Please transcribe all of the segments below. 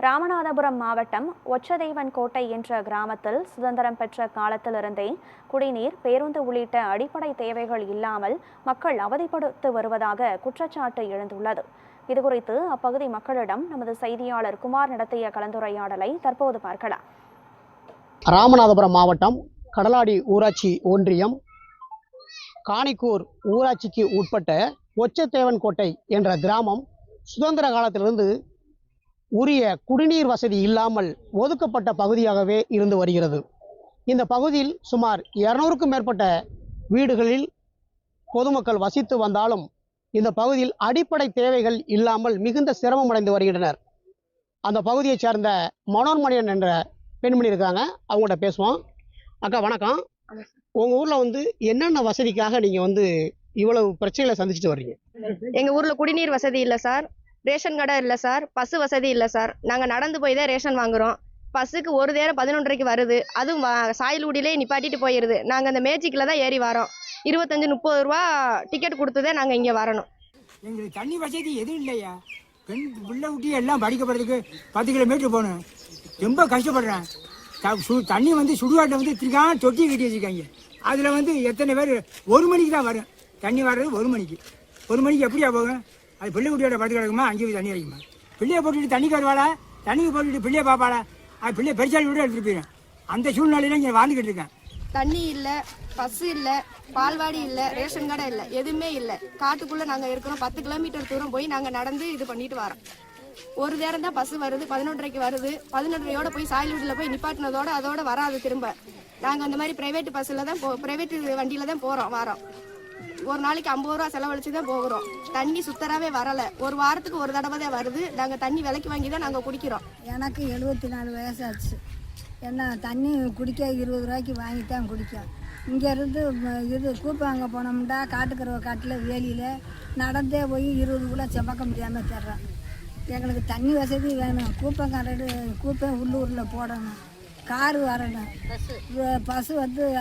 ராமநாதபுரம் மாவட்டம் ஒச்சதேவன் கோட்டை என்ற கிராமத்தில் சுதந்திரம் பெற்ற காலத்திலிருந்தே குடிநீர், பேருந்து உள்ளிட்ட அடிப்படை தேவைகள் இல்லாமல் மக்கள் அவதிப்பட்டு வருவதாக குற்றச்சாட்டு எழுந்துள்ளது. இதுகுறித்து அப்பகுதி மக்களிடம் நமது செய்தியாளர் குமார் நடத்திய கலந்துரையாடலை தற்போது பார்க்கலாம். ராமநாதபுரம் மாவட்டம் கடலாடி ஊராட்சி ஒன்றியம் காணிக்கூர் ஊராட்சிக்கு உட்பட்ட ஒச்சதேவன் கோட்டை என்ற கிராமம் சுதந்திர காலத்திலிருந்து உரிய குடிநீர் வசதி இல்லாமல் ஒதுக்கப்பட்ட பகுதியாகவே இருந்து வருகிறது. இந்த பகுதியில் சுமார் 200க்கும் மேற்பட்ட வீடுகளில் பொதுமக்கள் வசித்து வந்தாலும் இந்த பகுதியில் அடிப்படை தேவைகள் இல்லாமல் மிகுந்த சிரமம் அடைந்து வருகின்றனர். அந்த பகுதியைச் சேர்ந்த மனோன்மணியன் என்ற பெண்மணி இருக்காங்க, அவங்கள்ட்ட பேசுவோம். அக்கா வணக்கம். உங்கள் ஊரில் என்னென்ன வசதிக்காக நீங்கள் இவ்வளவு பிரச்சனைகளை சந்திச்சுட்டு வர்றீங்க? எங்கள் ஊரில் குடிநீர் வசதி இல்லை சார், ரேஷன் கடை இல்லை சார், பஸ் வசதி இல்லை சார். நாங்கள் நடந்து போய் தான் ரேஷன் வாங்குகிறோம். பஸ்ஸுக்கு ஒரு நேரம் 11:30 வருது, அதுவும் சாயல்குடியிலே நிப்பாட்டிட்டு போயிடுது. நாங்கள் அந்த மேஜிக்கில் தான் ஏறி வரோம். 25-30 ரூபா டிக்கெட் கொடுத்து தான் நாங்கள் இங்கே வரணும். எங்களுக்கு தண்ணி வசதி எதுவும் இல்லையா. பெண் பிள்ளை ஊட்டி எல்லாம் படிக்கப்படுறதுக்கு 10 கிலோமீட்டர் போகணும். ரொம்ப கஷ்டப்படுறேன். தண்ணி சுடுகாட்டில் திருக்கான் தொட்டி கட்டி வச்சுருக்காங்க. அதில் எத்தனை பேர் 1 மணிக்கு தான் வரும். தண்ணி வர்றது 1 மணிக்கு. 1 மணிக்கு எப்படியா போகும்? அது பிள்ளை குட்டியோட படுத்து கிடக்குமா, அங்கே போய் தண்ணி அடிக்குமா? பிள்ளையை போட்டுட்டு தண்ணிக்கு வருவாளா, தண்ணிக்கு போட்டுட்டு பிள்ளையை பார்ப்பாளா? அது பிள்ளையை பெருசாடி விட எடுத்துகிட்டு போயிடும். அந்த சூழ்நிலையில இங்கே வாழ்ந்துக்கிட்டு இருக்கேன். தண்ணி இல்லை, பஸ் இல்லை, பால்வாடி இல்லை, ரேஷன் கடை இல்லை, எதுவுமே இல்லை. காட்டுக்குள்ளே நாங்கள் இருக்கிறோம். 10 கிலோமீட்டர் தூரம் போய் நாங்கள் நடந்து இது பண்ணிட்டு வரோம். ஒரு நேரம் தான் பஸ் வருது, 11:30 வருது. 11:30 போய் சாயல்குடியில் போய் நிப்பாட்டினதோட அதோட வராது திரும்ப. நாங்கள் அந்த மாதிரி ப்ரைவேட் பஸ்ஸில் தான் ப்ரைவேட் வண்டியில் தான் வரோம். ஒரு நாளைக்கு 50 ரூபா செலவழிச்சு தான் போகிறோம். தண்ணி சுத்தராகவே வரலை. ஒரு வாரத்துக்கு ஒரு தடவை தான் வருது. நாங்கள் தண்ணி விலைக்கு வாங்கி தான் நாங்கள் குடிக்கிறோம். எனக்கு 74 வயசாச்சு. என்ன தண்ணி குடிக்க 20 ரூபாய்க்கு வாங்கி தான் குடிக்கும். இங்கேருந்து கூப்பாங்க போனோம்டா காட்டுக்கிற காட்டில் வேலியில் நடந்தே போய் 20 கிலோ செமக்க முடியாமல் தர்றோம். எங்களுக்கு தண்ணி வசதி வேணும். கூப்பை உள்ளூரில் போடணும். காரு வரணும். பஸ்ஸு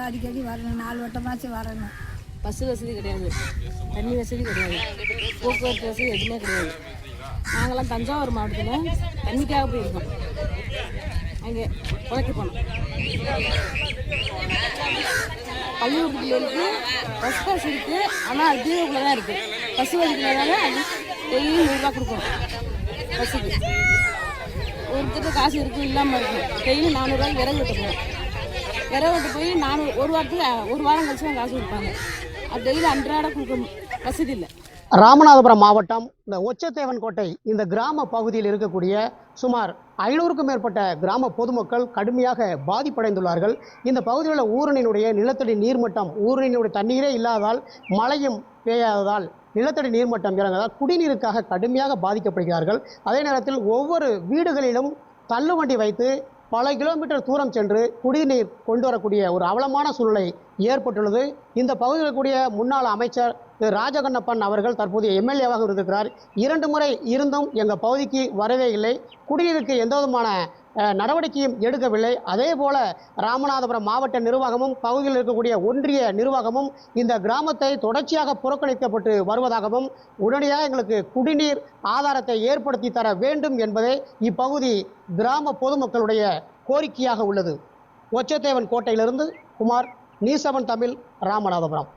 அடிக்கடி வரணும். 4 வட்டமாச்சும் வரணும். பஸ்ஸு வசதி கிடையாது, தண்ணி வசதி கிடையாது, போக்குவரத்து வசதி எதுவுமே கிடையாது. நாங்களாம் தஞ்சாவூர் மாவட்டத்தில் தண்ணிக்காக போயிருக்கோம். அங்கே உழைக்க போனோம். பள்ளியூர் பிள்ளைகளுக்கு பஸ் பாஸ் இருக்குது, ஆனால் அது தீவுக்குள்ளே தான் இருக்குது. பஸ் வசதினால அது டெய்லி 100 ரூபா கொடுக்கணும். பஸ்ஸுக்கு ஒருத்தருக்கு காசு இருக்குது இல்லாமல் இருக்கும். டெய்லி 400 ரூபாய்க்கு விறகு வெட்ட போகிறோம். விறகு வெட்ட போய் ஒரு வாரத்துக்கு 1 வாரம் கழிச்சு தான் காசு கொடுப்பாங்க. அது டெய்லி அன்றாட கொடுக்க வசதி இல்லை. ராமநாதபுரம் மாவட்டம் இந்த ஒச்சதேவன் கோட்டை இந்த கிராம பகுதியில் இருக்கக்கூடிய சுமார் 500க்கும் மேற்பட்ட கிராம பொதுமக்கள் கடுமையாக பாதிப்படைந்துள்ளார்கள். இந்த பகுதியில் உள்ள ஊரணியினுடைய நிலத்தடி நீர்மட்டம், ஊரணியினுடைய தண்ணீரே இல்லாததால், மழையும் பெய்யாததால் நிலத்தடி நீர்மட்டம் இறங்குவதால் குடிநீருக்காக கடுமையாக பாதிக்கப்படுகிறார்கள். அதே நேரத்தில் ஒவ்வொரு வீடுகளிலும் தள்ளுவண்டி வைத்து பல கிலோமீட்டர் தூரம் சென்று குடிநீர் கொண்டு வரக்கூடிய ஒரு அவலமான சூழ்நிலை ஏற்பட்டுள்ளது. இந்த பகுதியில் கூடிய முன்னாள் அமைச்சர் திரு ராஜகண்ணப்பன் அவர்கள் தற்போதைய எம்எல்ஏவாக இருக்கிறார். 2 முறை இருந்தும் எங்கள் பகுதிக்கு வரவே இல்லை. குடிநீருக்கு எந்த விதமான நடவடிக்கையும் எடுக்கவில்லை. அதே போல ராமநாதபுரம் மாவட்ட நிர்வாகமும் பகுதியில் இருக்கக்கூடிய ஒன்றிய நிர்வாகமும் இந்த கிராமத்தை தொடர்ச்சியாக புறக்கணிக்கப்பட்டு வருவதாகவும், உடனடியாக எங்களுக்கு குடிநீர் ஆதாரத்தை ஏற்படுத்தி தர வேண்டும் என்பதே இப்பகுதி கிராம பொதுமக்களுடைய கோரிக்கையாக உள்ளது. ஒச்சதேவன் கோட்டையிலிருந்து குமார், நியூஸ் 7 தமிழ், ராமநாதபுரம்.